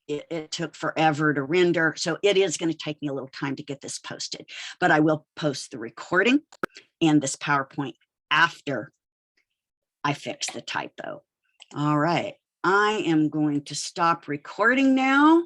it took forever to render. So it is going to take me a little time to get this posted, but I will post the recording and this PowerPoint after I fix the typo. All right. I am going to stop recording now.